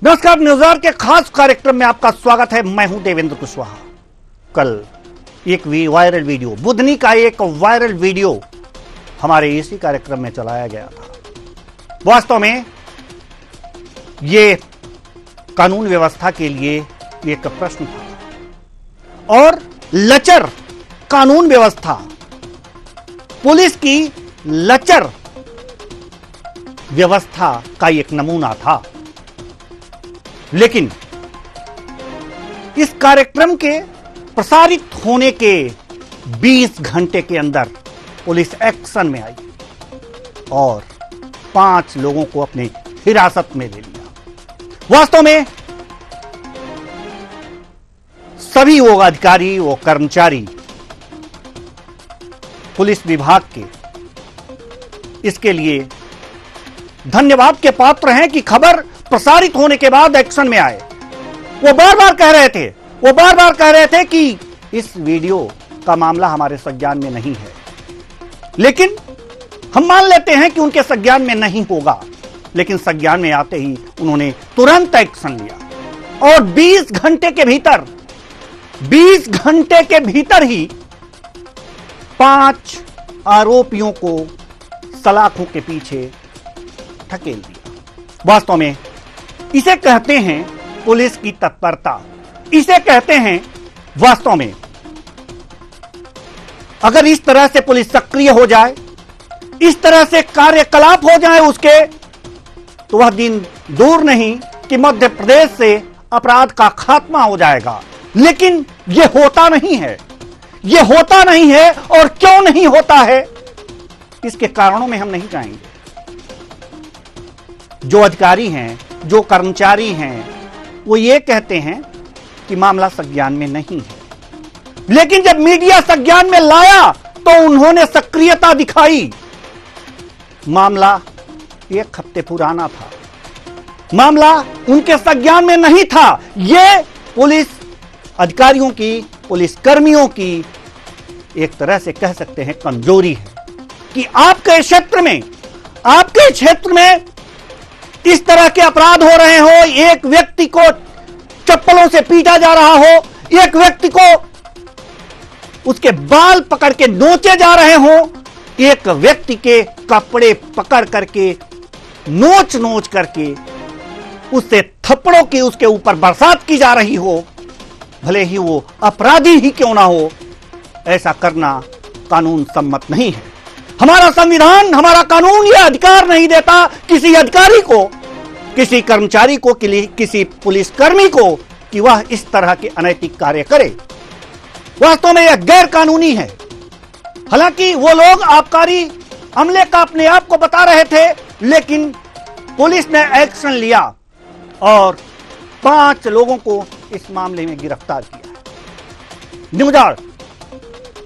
नमस्कार, न्यूज़ के खास कार्यक्रम में आपका स्वागत है। मैं हूं देवेंद्र कुशवाहा। कल एक वायरल वीडियो, बुधनी का एक वायरल वीडियो हमारे इसी कार्यक्रम में चलाया गया था। वास्तव में ये कानून व्यवस्था के लिए एक प्रश्न था और लचर कानून व्यवस्था, पुलिस की लचर व्यवस्था का एक नमूना था। लेकिन इस कार्यक्रम के प्रसारित होने के 20 घंटे के अंदर पुलिस एक्शन में आई और 5 लोगों को अपने हिरासत में ले लिया। वास्तव में सभी वो अधिकारी, वो कर्मचारी पुलिस विभाग के इसके लिए धन्यवाद के पात्र हैं कि खबर प्रसारित होने के बाद एक्शन में आए। वो बार बार कह रहे थे कि इस वीडियो का मामला हमारे संज्ञान में नहीं है, लेकिन हम मान लेते हैं कि उनके संज्ञान में नहीं होगा। लेकिन संज्ञान में आते ही उन्होंने तुरंत एक्शन लिया और 20 घंटे के भीतर ही 5 आरोपियों को सलाखों के पीछे धकेल दिया। वास्तव में इसे कहते हैं पुलिस की तत्परता, इसे कहते हैं वास्तव में अगर इस तरह से पुलिस सक्रिय हो जाए, इस तरह से कार्यकलाप हो जाए उसके, तो वह दिन दूर नहीं कि मध्य प्रदेश से अपराध का खात्मा हो जाएगा। लेकिन यह होता नहीं है और क्यों नहीं होता है, इसके कारणों में हम नहीं जाएंगे। जो अधिकारी हैं, जो कर्मचारी हैं, वो ये कहते हैं कि मामला संज्ञान में नहीं है। लेकिन जब मीडिया संज्ञान में लाया तो उन्होंने सक्रियता दिखाई। मामला 1 हफ्ते पुराना था, मामला उनके संज्ञान में नहीं था। यह पुलिस अधिकारियों की, पुलिस कर्मियों की एक तरह से कह सकते हैं कमजोरी है कि आपके क्षेत्र में इस तरह के अपराध हो रहे हो, एक व्यक्ति को चप्पलों से पीटा जा रहा हो, एक व्यक्ति को उसके बाल पकड़ के नोचे जा रहे हो, एक व्यक्ति के कपड़े पकड़ करके नोच करके उससे थप्पड़ों की उसके ऊपर बरसात की जा रही हो, भले ही वो अपराधी ही क्यों ना हो, ऐसा करना कानून सम्मत नहीं है। हमारा संविधान, हमारा कानून यह अधिकार नहीं देता किसी अधिकारी को, किसी कर्मचारी को, किसी पुलिसकर्मी को कि वह इस तरह के अनैतिक कार्य करे। वास्तव में यह गैर कानूनी है। हालांकि वो लोग आबकारी अमले का अपने आप को बता रहे थे, लेकिन पुलिस ने एक्शन लिया और 5 लोगों को इस मामले में गिरफ्तार किया। न्यूज़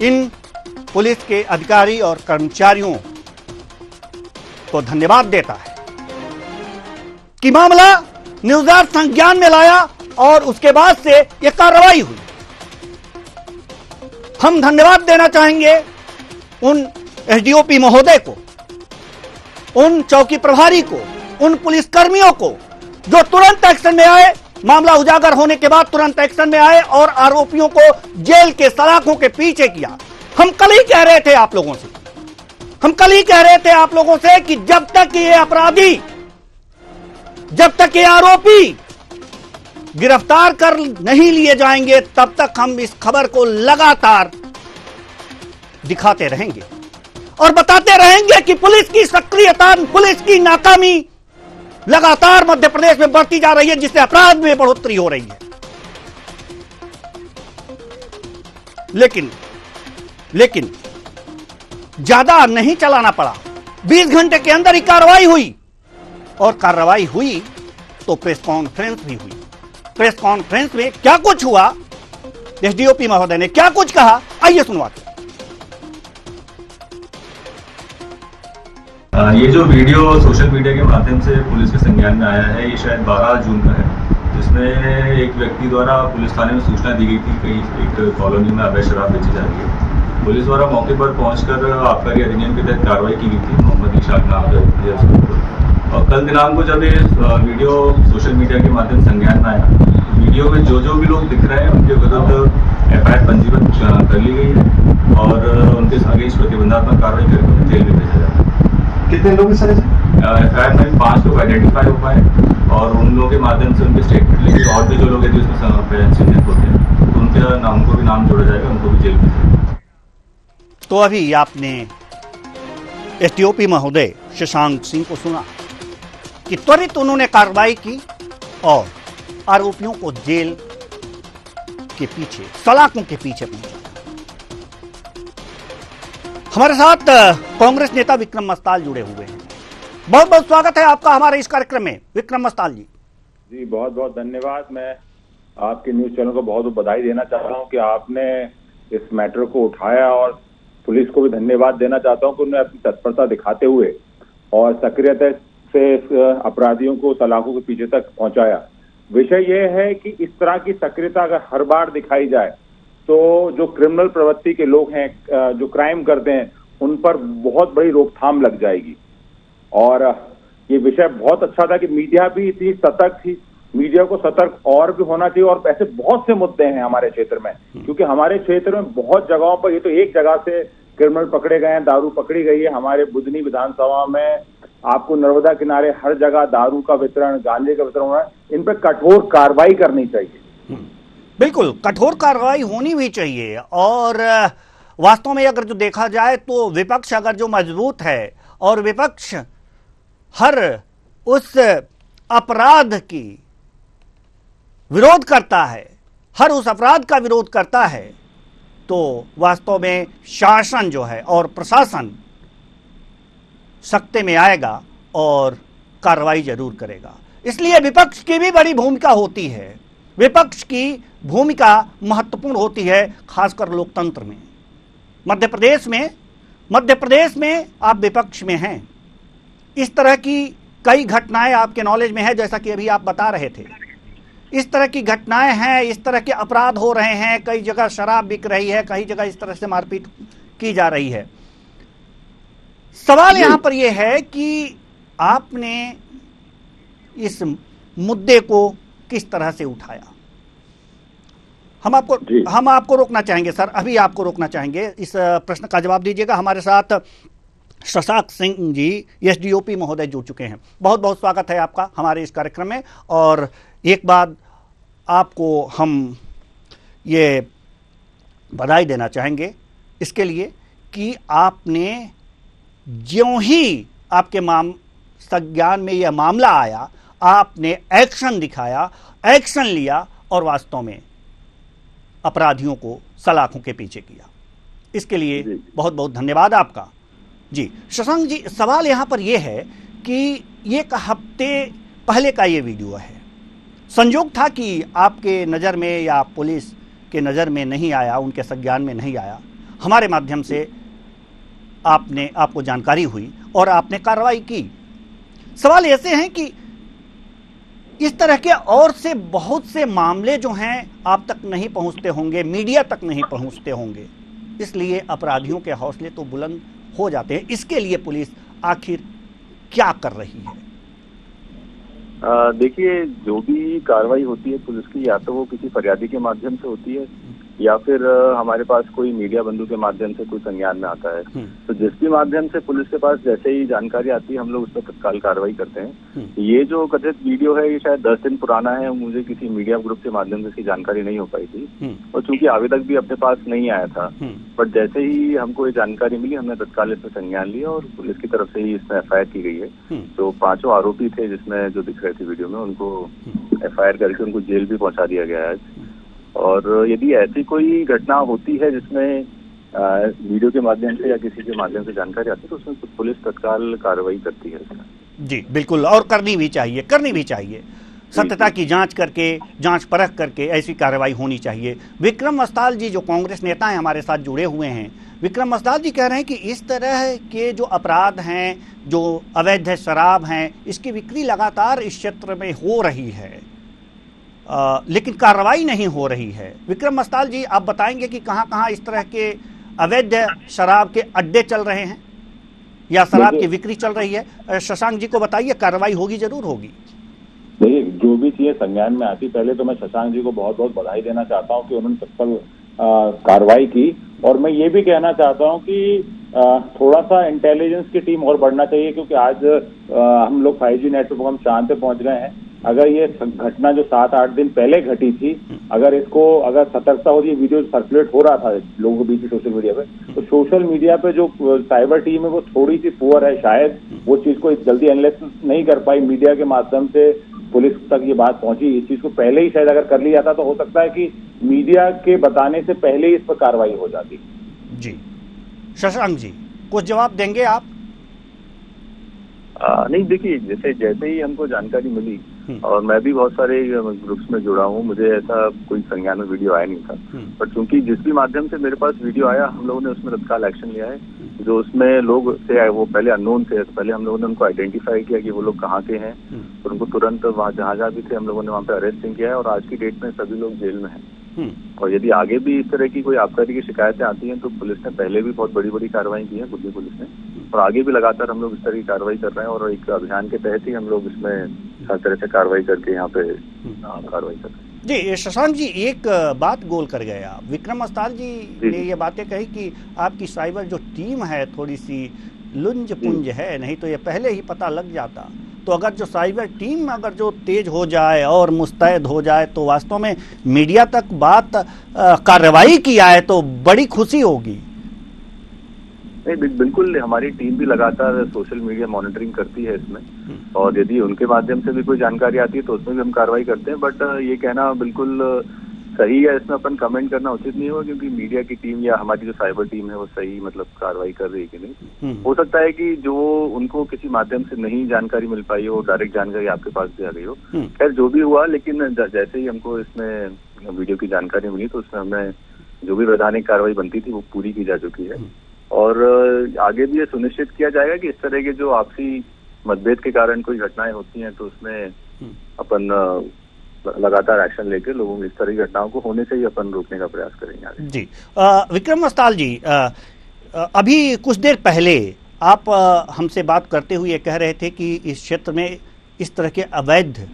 इन पुलिस के अधिकारी और कर्मचारियों को धन्यवाद देता है कि मामला न्यूज़ संज्ञान में लाया और उसके बाद से यह कार्रवाई हुई। हम धन्यवाद देना चाहेंगे उन एसडीओपी महोदय को, उन चौकी प्रभारी को, उन पुलिसकर्मियों को जो तुरंत एक्शन में आए, मामला उजागर होने के बाद तुरंत एक्शन में आए और आरोपियों को जेल के सलाखों के पीछे किया। हम कल ही कह रहे थे आप लोगों से कि जब तक ये अपराधी, जब तक ये आरोपी गिरफ्तार कर नहीं लिए जाएंगे, तब तक हम इस खबर को लगातार दिखाते रहेंगे और बताते रहेंगे कि पुलिस की सक्रियता, पुलिस की नाकामी लगातार मध्य प्रदेश में बढ़ती जा रही है, जिससे अपराध में बढ़ोतरी हो रही है। लेकिन ज्यादा नहीं चलाना पड़ा। 20 घंटे के अंदर ही कार्रवाई हुई और कार्रवाई हुई तो प्रेस कॉन्फ्रेंस भी हुई। प्रेस कॉन्फ्रेंस में क्या कुछ हुआ, एसडीओपी महोदय ने क्या कुछ कहा, आइए सुनवाते हैं। ये जो वीडियो सोशल मीडिया के माध्यम से पुलिस के संज्ञान में आया है, ये शायद 12 जून का है, जिसमें एक व्यक्ति द्वारा पुलिस थाने में सूचना दी गई थी कहीं एक कॉलोनी में अवैध शराब बेची जा रही है। पुलिस द्वारा मौके पर पहुंचकर आबकारी अधिनियम के तहत कार्रवाई की गई थी। मोहम्मद इशाक नाम है, और कल दिनांक को जब ये वीडियो सोशल मीडिया के माध्यम से संज्ञान में आया, वीडियो में जो भी लोग दिख रहे हैं उनके विरुद्ध एफआईआर पंजीबद्ध कर ली गई है और उनके अगेंस्ट प्रतिबंधात्मक कार्रवाई करके उन्हें जेल में भेजा जाएगा। कितने लोग सर? एफआईआर में 5 लोग आइडेंटिफाई हो पाए और उन लोगों के माध्यम से उनके स्टेटमेंट लेके और भी जो लोग हैं उसमें चिन्हित होते हैं तो उनको भी नाम जोड़ा जाएगा, उनको भी जेल में भेजा जाएगा। तो अभी आपने एसडीओपी महोदय शशांक सिंह को सुना कि त्वरित उन्होंने कार्रवाई की और आरोपियों को जेल के पीछे, सलाखों के पीछे पहुंचा। हमारे साथ कांग्रेस नेता विक्रम मस्ताल जुड़े हुए हैं। बहुत बहुत स्वागत है आपका हमारे इस कार्यक्रम में, विक्रम मस्ताल जी। जी बहुत बहुत धन्यवाद। मैं आपके न्यूज चैनल को बहुत बहुत बधाई देना चाहता हूं कि आपने इस मैटर को उठाया और पुलिस को भी धन्यवाद देना चाहता हूं कि उन्होंने अपनी तत्परता दिखाते हुए और सक्रियता से अपराधियों को सलाखों के पीछे तक पहुंचाया। विषय यह है कि इस तरह की सक्रियता अगर हर बार दिखाई जाए तो जो क्रिमिनल प्रवृत्ति के लोग हैं, जो क्राइम करते हैं, उन पर बहुत बड़ी रोकथाम लग जाएगी। और ये विषय बहुत अच्छा था कि मीडिया भी इतनी सतर्क थी। मीडिया को सतर्क और भी होना चाहिए और ऐसे बहुत से मुद्दे हैं हमारे क्षेत्र में, क्योंकि हमारे क्षेत्र में बहुत जगहों पर, ये तो एक जगह से क्रिमिनल पकड़े गए हैं, दारू पकड़ी गई है। हमारे बुधनी विधानसभा में आपको नर्मदा किनारे हर जगह दारू का वितरण, गांजे का वितरण हो रहा है। इन पर कठोर कार्रवाई करनी चाहिए। बिल्कुल कठोर कार्रवाई होनी भी चाहिए। और वास्तव में अगर जो देखा जाए तो विपक्ष अगर जो मजबूत है और विपक्ष हर उस अपराध की विरोध करता है, हर उस अपराध का विरोध करता है, तो वास्तव में शासन जो है और प्रशासन सख्ते में आएगा और कार्रवाई जरूर करेगा। इसलिए विपक्ष की भी बड़ी भूमिका होती है। विपक्ष की भूमिका महत्वपूर्ण होती है, खासकर लोकतंत्र में। मध्य प्रदेश में आप विपक्ष में हैं। इस तरह की कई घटनाएं आपके नॉलेज में है, जैसा कि अभी आप बता रहे थे। इस तरह की घटनाएं हैं, इस तरह के अपराध हो रहे हैं। कई जगह शराब बिक रही है, कई जगह इस तरह से मारपीट की जा रही है। सवाल यहां पर यह है कि आपने इस मुद्दे को किस तरह से उठाया। हम आपको रोकना चाहेंगे सर, अभी आपको रोकना चाहेंगे। इस प्रश्न का जवाब दीजिएगा। हमारे साथ शशांक सिंह जी एसडीओपी महोदय जुड़ चुके हैं। बहुत बहुत स्वागत है आपका हमारे इस कार्यक्रम में। और एक बात आपको हम ये बधाई देना चाहेंगे इसके लिए कि आपने ज्यों ही आपके संज्ञान में यह मामला आया, आपने एक्शन दिखाया, एक्शन लिया और वास्तव में अपराधियों को सलाखों के पीछे किया। इसके लिए बहुत बहुत धन्यवाद आपका। जी शशांक जी, सवाल यहां पर यह है कि एक हफ्ते पहले का ये वीडियो है। संयोग था कि आपके नज़र में या पुलिस के नज़र में नहीं आया, उनके संज्ञान में नहीं आया। हमारे माध्यम से आपको जानकारी हुई और आपने कार्रवाई की। सवाल ऐसे हैं कि इस तरह के और से बहुत से मामले जो हैं आप तक नहीं पहुंचते होंगे, मीडिया तक नहीं पहुंचते होंगे, इसलिए अपराधियों के हौसले तो बुलंद हो जाते हैं। इसके लिए पुलिस आखिर क्या कर रही है? देखिए, जो भी कार्रवाई होती है पुलिस की, या तो वो किसी फरियादी के माध्यम से होती है या फिर हमारे पास कोई मीडिया बंधु के माध्यम से कोई संज्ञान में आता है। तो जिस भी माध्यम से पुलिस के पास जैसे ही जानकारी आती है, हम लोग उस पर तत्काल कार्रवाई करते हैं। ये जो कथित वीडियो है, ये शायद 10 दिन पुराना है। मुझे किसी मीडिया ग्रुप के माध्यम से इसकी जानकारी नहीं हो पाई थी और चूंकि आवेदक भी अपने पास नहीं आया था, बट जैसे ही हमको ये जानकारी मिली, हमने तत्काल इस पर संज्ञान लिया और पुलिस की तरफ से ही इसमें एफआईआर की गई है। तो 5 आरोपी थे जिसमें जो दिख रहे थे वीडियो में, उनको एफआईआर करके उनको जेल भी पहुंचा दिया गया है। और यदि ऐसी कोई घटना होती है जिसमें वीडियो के माध्यम से या किसी के माध्यम से जानकारी आती है, तो उसमें पुलिस तत्काल कार्रवाई करती है। जी बिल्कुल, और करनी भी चाहिए। सत्यता की जांच करके, जांच परख करके ऐसी कार्रवाई होनी चाहिए। विक्रम मस्ताल जी जो कांग्रेस नेता हैं हमारे साथ जुड़े हुए हैं, विक्रम मस्ताल जी कह रहे हैं कि इस तरह के जो अपराध हैं, जो अवैध शराब हैं, इसकी बिक्री लगातार इस क्षेत्र में हो रही है, लेकिन कार्रवाई नहीं हो रही है। विक्रम मस्ताल जी, आप बताएंगे कि कहां-कहां इस तरह के अवैध शराब के अड्डे चल रहे हैं? या शराब की बिक्री चल रही है। शशांक जी को बताइए, कार्रवाई होगी, जरूर होगी। देखिए, जो भी चीजें संज्ञान में आती, पहले तो मैं शशांक जी को बहुत बहुत बधाई देना चाहता हूं कि उन्होंने तत्काल कार्रवाई की। और मैं ये भी कहना चाहता हूं कि थोड़ा सा इंटेलिजेंस की टीम और बढ़ना चाहिए, क्योंकि आज हम लोग 5G नेटवर्क हम चांद पे पहुंच गए हैं। अगर ये घटना जो 7-8 दिन पहले घटी थी, अगर सतर्कता होती, वीडियो सर्कुलेट हो रहा था लोगों के बीच में सोशल मीडिया पे, तो सोशल मीडिया पे जो साइबर टीम है वो थोड़ी सी पुअर है, शायद वो चीज को जल्दी एनालिसिस नहीं कर पाई। मीडिया के माध्यम से पुलिस तक ये बात पहुंची, इस चीज को पहले ही शायद अगर कर लिया जाता तो हो सकता है कि मीडिया के बताने से पहले ही इस पर कार्रवाई हो जाती। जी शशांक जी, कुछ जवाब देंगे आप? नहीं, देखिए, जैसे ही हमको जानकारी मिली, और मैं भी बहुत सारे ग्रुप्स में जुड़ा हूँ, मुझे ऐसा कोई संज्ञान में वीडियो आया नहीं था, पर चूंकि जिस भी माध्यम से मेरे पास वीडियो आया, हम लोगों ने उसमें तत्काल एक्शन लिया है। जो उसमें लोग थे वो पहले अननोन थे, तो पहले हम लोगों ने उनको आइडेंटिफाई किया कि वो लोग कहाँ के हैं, और उनको तुरंत वहाँ जहाँ भी थे हम लोगों ने वहाँ पे अरेस्ट किया है, और आज की डेट में सभी लोग जेल में हैं। और यदि आगे भी इस तरह की कोई आबकारी की शिकायतें आती हैं तो पुलिस ने पहले भी बहुत बड़ी बड़ी कार्रवाई की है, दिल्ली पुलिस ने, और आगे भी लगातार हम लोग इस तरह की कार्रवाई कर रहे हैं, और एक अभियान के तहत ही हम लोग इसमें हर तरह से कार्रवाई करके यहाँ पे कार्रवाई कर रहे हैं। जी शशांक जी, एक बात गोल कर गए आप। विक्रम अस्ताल जी ने ये बातें कही कि आपकी साइबर जो टीम है थोड़ी सी लुंज पुंज है, नहीं तो ये पहले ही पता लग जाता। तो अगर जो साइबर टीम अगर जो तेज हो जाए और मुस्तैद हो जाए तो वास्तव में मीडिया तक बात कार्रवाई की आए तो बड़ी खुशी होगी। नहीं, बिल्कुल, हमारी टीम भी लगातार सोशल मीडिया मॉनिटरिंग करती है इसमें, और यदि उनके माध्यम से भी कोई जानकारी आती है तो उसमें भी हम कार्रवाई करते हैं। बट ये कहना बिल्कुल सही है, इसमें अपन कमेंट करना उचित नहीं होगा, क्योंकि मीडिया की टीम या हमारी जो साइबर टीम है वो सही कार्रवाई कर रही है कि नहीं। हो सकता है कि जो उनको किसी माध्यम से नहीं जानकारी मिल पाई हो, डायरेक्ट जानकारी आपके पास भी आ गई हो। खैर, जो भी हुआ, लेकिन जैसे ही हमको इसमें वीडियो की जानकारी मिली तो उसमें हमें जो भी वैधानिक कार्रवाई बनती थी वो पूरी की जा चुकी है, और आगे भी ये सुनिश्चित किया जाएगा कि इस तरह के जो आपसी मतभेद के कारण कोई घटनाएं होती हैं तो उसमें अपन लगातार एक्शन लेकर लोगों को इस तरह की घटनाओं को होने से ही अपन रोकने का प्रयास करेंगे आगे। जी विक्रम अस्ताल जी, अभी कुछ देर पहले आप हमसे बात करते हुए कह रहे थे कि इस क्षेत्र में इस तरह के अवैध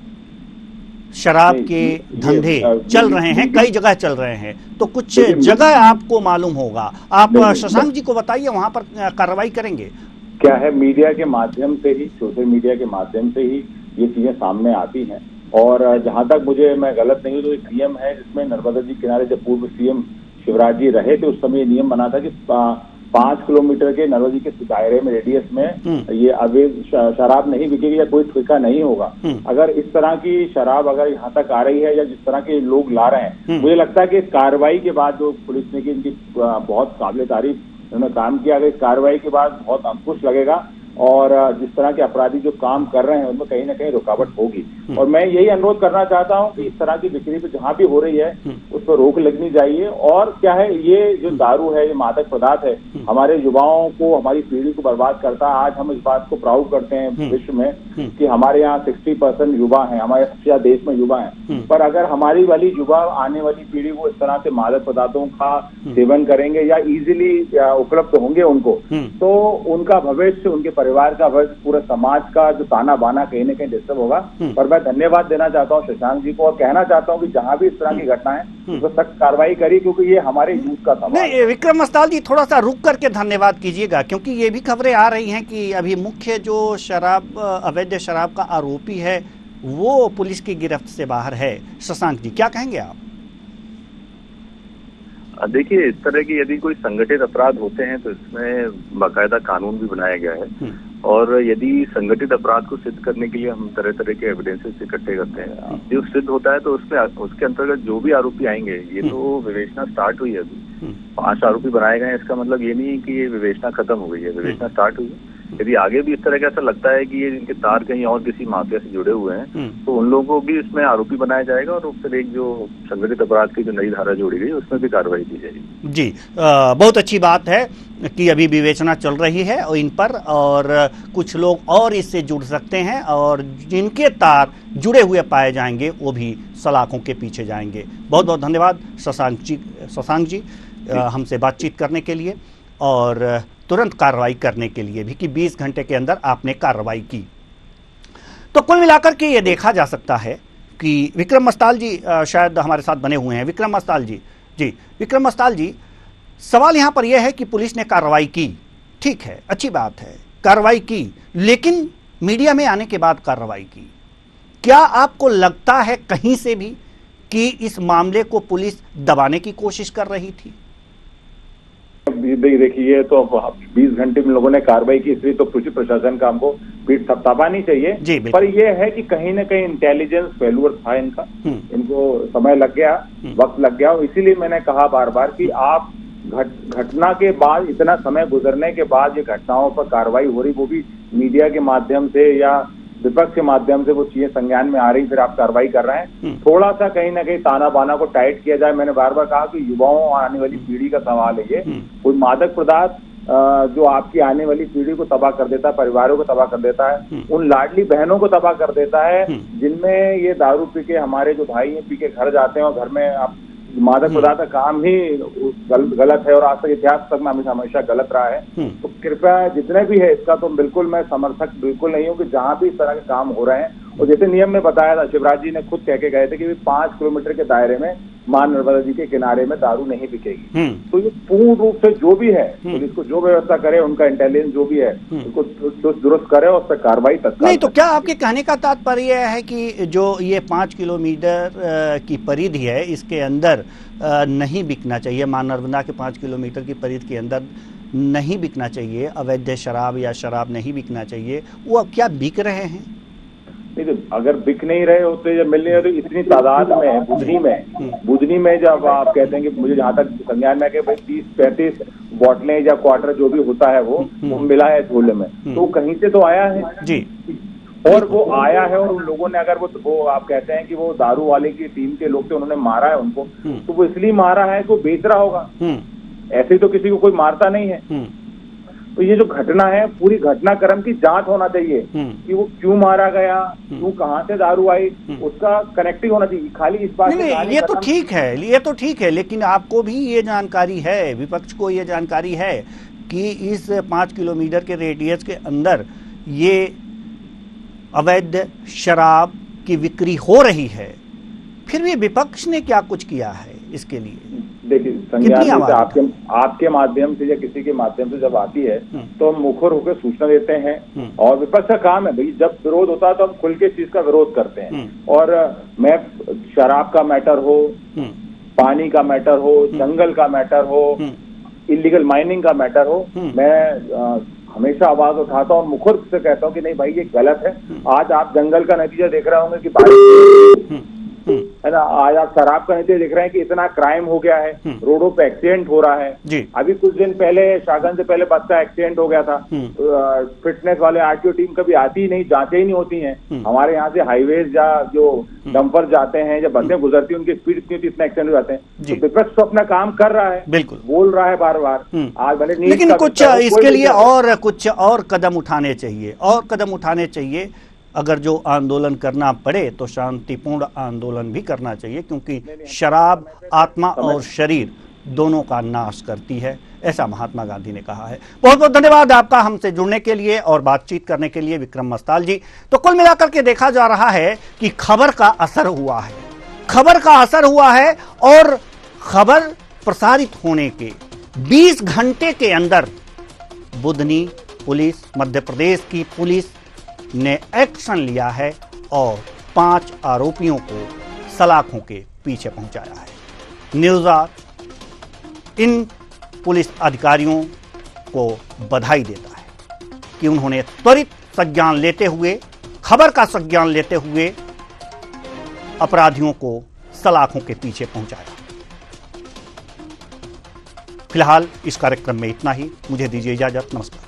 शराब के धंधे चल रहे हैं, कई जगह चल रहे हैं, तो कुछ जगह आपको मालूम होगा, आप शशांक जी को बताइए, वहां पर कार्रवाई करेंगे। क्या है, मीडिया के माध्यम से ही, सोशल मीडिया के माध्यम से ही ये चीजें सामने आती हैं, और जहां तक मैं गलत नहीं हूं तो एक नियम है जिसमें नर्मदा जी किनारे जब पूर्व सीएम शिवराज जी रहे थे उस समय ये नियम बना था कि 5 किलोमीटर के नर्मदा जी के दायरे में, रेडियस में ये अवैध शराब नहीं बिकेगी या कोई ठेका नहीं होगा। अगर इस तरह की शराब अगर यहाँ तक आ रही है या जिस तरह के लोग ला रहे हैं, मुझे लगता है कि इस कार्रवाई के बाद जो पुलिस ने की, इनकी बहुत काबिल तारीफ उन्होंने काम किया, अगर इस कार्रवाई के बाद बहुत अंकुश लगेगा और जिस तरह के अपराधी जो काम कर रहे हैं उनमें कहीं ना कहीं रुकावट होगी। और मैं यही अनुरोध करना चाहता हूं कि इस तरह की बिक्री पे जहां भी हो रही है उस पर रोक लगनी चाहिए। और क्या है, ये जो दारू है, ये मादक पदार्थ है, हमारे युवाओं को, हमारी पीढ़ी को बर्बाद करता है। आज हम इस बात को प्राउड करते हैं विश्व में कि हमारे यहाँ 60% युवा हैं, हमारे सबसे देश में युवा हैं, पर अगर हमारी वाली युवा आने वाली पीढ़ी को इस तरह से मादक पदार्थों का सेवन करेंगे या इजीली उपलब्ध होंगे उनको, तो उनका भविष्य, उनके परिवार का भविष्य, पूरे समाज का जो ताना बाना कहीं ना कहीं डिस्टर्ब होगा। पर मैं धन्यवाद देना चाहता हूं शशांक जी को, और कहना चाहता हूं कि जहां भी इस तरह की घटनाएं तो सख्त कार्रवाई करी, क्योंकि ये हमारे यूथ का सवाल है। विक्रम अस्ताल जी, थोड़ा सा रुक करके धन्यवाद कीजिएगा, क्योंकि ये भी खबरें आ रही हैं कि अभी मुख्य जो अवैध शराब का आरोपी है वो पुलिस की गिरफ्त से बाहर है। शशांक जी, क्या कहेंगे आप? देखिए, इस तरह की यदि कोई संगठित अपराध होते हैं तो इसमें बाकायदा कानून भी बनाया गया है, और यदि संगठित अपराध को सिद्ध करने के लिए हम तरह तरह के एविडेंसेस इकट्ठे करते हैं, जो सिद्ध होता है तो उसके अंतर्गत जो भी आरोपी आएंगे, ये तो विवेचना स्टार्ट हुई है, अभी 5 आरोपी बनाए गए हैं, इसका मतलब ये नहीं है कि ये विवेचना खत्म हो गई है, विवेचना स्टार्ट हुई है। यदि आगे भी इस तरह का ऐसा लगता है कि ये इनके तार कहीं और किसी माफिया से जुड़े हुए हैं तो उन लोगों को भी इसमें आरोपी बनाया जाएगा, और फिर एक जो संगठित अपराध की जो नई धारा जोड़ी गई उसमें भी कार्रवाई की जाएगी। जी बहुत अच्छी बात है कि अभी विवेचना चल रही है और इन पर, और कुछ लोग और इससे जुड़ सकते हैं, और जिनके तार जुड़े हुए पाए जाएंगे वो भी सलाखों के पीछे जाएंगे। बहुत बहुत धन्यवाद शशांक जी हमसे बातचीत करने के लिए। और तुरंत कार्रवाई करने के लिए भी कि 20 घंटे के अंदर आपने कार्रवाई की। तो कुल मिलाकर के ये देखा जा सकता है कि विक्रम मस्ताल जी शायद हमारे साथ बने हुए हैं। विक्रम मस्ताल जी, विक्रम मस्ताल जी, सवाल यहां पर यह है कि पुलिस ने कार्रवाई की, ठीक है, अच्छी बात है, कार्रवाई की, लेकिन मीडिया में आने के बाद कार्रवाई की। क्या आपको लगता है कहीं से भी कि इस मामले को पुलिस दबाने की कोशिश कर रही थी? देखिए, तो 20 घंटे में लोगों ने कार्रवाई की, इसलिए तो पुलिस प्रशासन का हमको पीठ थपथपानी चाहिए। पर यह है कि कहीं ना कहीं इंटेलिजेंस फेल्यूर था इनका, इनको समय लग गया, वक्त लग गया। इसीलिए मैंने कहा बार बार कि आप घटना के बाद, इतना समय गुजरने के बाद ये घटनाओं पर कार्रवाई हो रही, वो भी मीडिया के माध्यम से या विपक्ष के माध्यम से वो चीजें संज्ञान में आ रही, फिर आप कार्रवाई कर रहे हैं। थोड़ा सा कहीं ना कहीं ताना बाना को टाइट किया जाए। मैंने बार बार कहा कि युवाओं, आने वाली पीढ़ी का सवाल है ये। कोई मादक पदार्थ जो आपकी आने वाली पीढ़ी को तबाह कर देता है, परिवारों को तबाह कर देता है, उन लाडली बहनों को तबाह कर देता है, जिनमें ये दारू पी के, हमारे जो भाई हैं, पी के घर जाते हैं और घर में आप मादक पदार्थ का काम ही गलत है और आज तक इतिहास तक में हमेशा गलत रहा है। तो कृपया जितने भी है इसका, तो बिल्कुल मैं समर्थक बिल्कुल नहीं हूँ कि जहां भी इस तरह के काम हो रहे हैं, और जैसे नियम में बताया था, शिवराज जी ने खुद कह के गए थे कि 5 किलोमीटर के दायरे में मां नर्मदा जी के किनारे में दारू नहीं बिकेगी। तो ये पूर्ण रूप से जो भी है, पुलिस को जो व्यवस्था करे, उनका इंटेलिजेंस जो भी है, उसको दुरुस्त करे और उस पर कार्रवाई तत्काल। नहीं, तो क्या आपके कहने का तात्पर्य है कि जो ये 5 किलोमीटर की परिधि है, इसके अंदर नहीं बिकना चाहिए, मां नर्मदा के 5 किलोमीटर की परिधि के अंदर नहीं बिकना चाहिए, अवैध शराब या शराब नहीं बिकना चाहिए, वो अब क्या बिक रहे हैं? नहीं, तो अगर बिक नहीं रहे होते, जब मिल नहीं रहे, तो इतनी तादाद में बुधनी में जब आप कहते हैं कि मुझे जहाँ तक संज्ञान में कि भाई 30-35 बॉटलें या क्वार्टर जो भी होता है वो मिला है झोले में, तो कहीं से तो आया है जी, और वो आया है। और उन लोगों ने, अगर वो आप कहते हैं कि वो दारू वाले की टीम के लोग थे, उन्होंने मारा है उनको, तो वो इसलिए मारा है कि वो बेच रहा होगा, ऐसे तो किसी को कोई मारता नहीं है। तो ये जो घटना है, पूरी घटनाक्रम की जांच होना चाहिए कि वो क्यों मारा गया, क्यों, कहां से दारू आई, उसका कनेक्टिंग होना चाहिए। खाली इस बात ये तो ठीक है, ये तो ठीक है, लेकिन आपको भी ये जानकारी है, विपक्ष को ये जानकारी है कि इस 5 किलोमीटर के रेडियस के अंदर ये अवैध शराब की बिक्री हो रही है, फिर भी विपक्ष ने क्या कुछ किया है इसके लिए? देखिए, संज्ञान से आपके माध्यम से या किसी के माध्यम से जब आती है तो हम मुखर होकर सूचना देते हैं, और विपक्ष का काम है भाई, जब विरोध होता है तो हम खुल के इस चीज का विरोध करते हैं। और मैं शराब का मैटर हो, पानी का मैटर हो, जंगल का मैटर हो, इलीगल माइनिंग का मैटर हो, मैं हमेशा आवाज उठाता हूँ और मुखर से कहता हूँ कि नहीं भाई, ये गलत है। आज आप जंगल का नतीजा देख रहे होंगे कि बारिश है ना, आज आप शराब का नतीजा देख रहे हैं कि इतना क्राइम हो गया है, रोडों पे एक्सीडेंट हो रहा है। अभी कुछ दिन पहले, शागन से पहले, बस का एक्सीडेंट हो गया था। फिटनेस वाले आरटीओ टीम कभी आती ही नहीं, जांचें ही नहीं होती हैं। हमारे यहाँ से हाईवेज या जो डंपर जाते हैं या बसें गुजरती हैं, उनकी स्पीड इतनी होती, इतना एक्सीडेंट हो जाते हैं। तो विपक्ष तो अपना काम कर रहा है, बिल्कुल बोल रहा है बार बार, आज भले, लेकिन कुछ इसके लिए और कुछ और कदम उठाने चाहिए, और कदम उठाने चाहिए। अगर जो आंदोलन करना पड़े तो शांतिपूर्ण आंदोलन भी करना चाहिए, क्योंकि शराब आत्मा और शरीर दोनों का नाश करती है, ऐसा महात्मा गांधी ने कहा है। बहुत बहुत धन्यवाद आपका हमसे जुड़ने के लिए और बातचीत करने के लिए, विक्रम मस्ताल जी। तो कुल मिलाकर के देखा जा रहा है कि खबर का असर हुआ है, खबर का असर हुआ है, और खबर प्रसारित होने के 20 घंटे के अंदर बुधनी पुलिस, मध्य प्रदेश की पुलिस ने एक्शन लिया है और 5 आरोपियों को सलाखों के पीछे पहुंचाया है। न्यूज़ इन पुलिस अधिकारियों को बधाई देता है कि उन्होंने त्वरित संज्ञान लेते हुए, खबर का संज्ञान लेते हुए अपराधियों को सलाखों के पीछे पहुंचाया। फिलहाल इस कार्यक्रम में इतना ही, मुझे दीजिए इजाजत, नमस्कार।